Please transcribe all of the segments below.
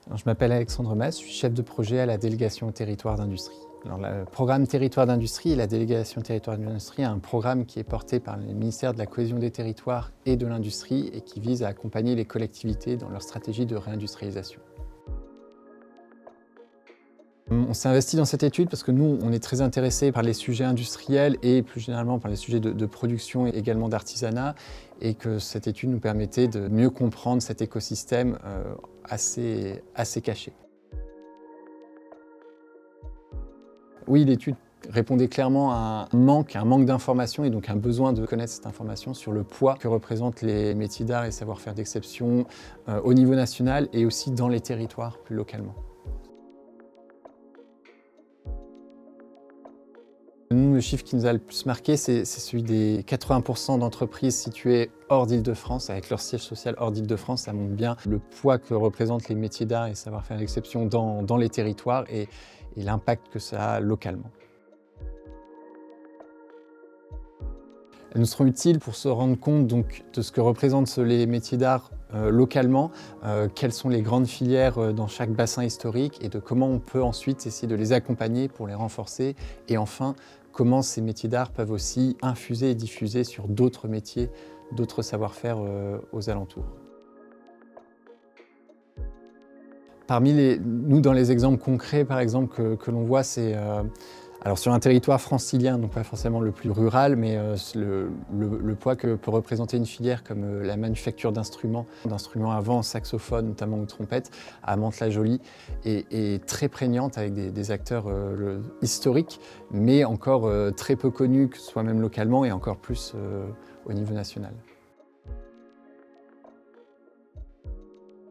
Alors, je m'appelle Alexandre Mas, je suis chef de projet à la délégation territoire d'industrie. Alors, le programme territoire d'industrie et la délégation territoire d'industrie est un programme qui est porté par le ministère de la cohésion des territoires et de l'industrie et qui vise à accompagner les collectivités dans leur stratégie de réindustrialisation. On s'est investi dans cette étude parce que nous, on est très intéressés par les sujets industriels et plus généralement par les sujets de production et également d'artisanat, et que cette étude nous permettait de mieux comprendre cet écosystème assez caché. Oui, l'étude répondait clairement à un manque d'information et donc un besoin de connaître cette information sur le poids que représentent les métiers d'art et savoir-faire d'exception au niveau national et aussi dans les territoires plus localement. Nous, le chiffre qui nous a le plus marqué, c'est celui des 80% d'entreprises situées hors d'Île-de-France, avec leur siège social hors d'Île-de-France. Ça montre bien le poids que représentent les métiers d'art et savoir-faire d'exception dans les territoires et l'impact que ça a localement. Elles nous seront utiles pour se rendre compte donc, de ce que représentent les métiers d'art localement, quelles sont les grandes filières dans chaque bassin historique et de comment on peut ensuite essayer de les accompagner pour les renforcer. Et enfin, comment ces métiers d'art peuvent aussi infuser et diffuser sur d'autres métiers, d'autres savoir-faire aux alentours. Nous, dans les exemples concrets, par exemple, que l'on voit, c'est alors sur un territoire francilien, donc pas forcément le plus rural, mais le poids que peut représenter une filière comme la manufacture d'instruments à vent, saxophones notamment ou trompettes, à Mantes-la-Jolie, est très prégnante avec des acteurs historiques, mais encore très peu connus, que ce soit même localement et encore plus au niveau national.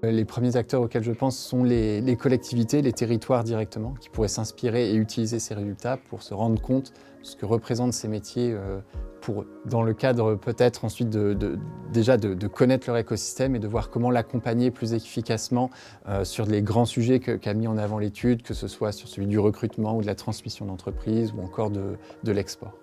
Les premiers acteurs auxquels je pense sont les collectivités, les territoires directement, qui pourraient s'inspirer et utiliser ces résultats pour se rendre compte de ce que représentent ces métiers pour eux. Dans le cadre peut-être ensuite déjà de connaître leur écosystème et de voir comment l'accompagner plus efficacement sur les grands sujets qu'a mis en avant l'étude, que ce soit sur celui du recrutement ou de la transmission d'entreprise ou encore de l'export.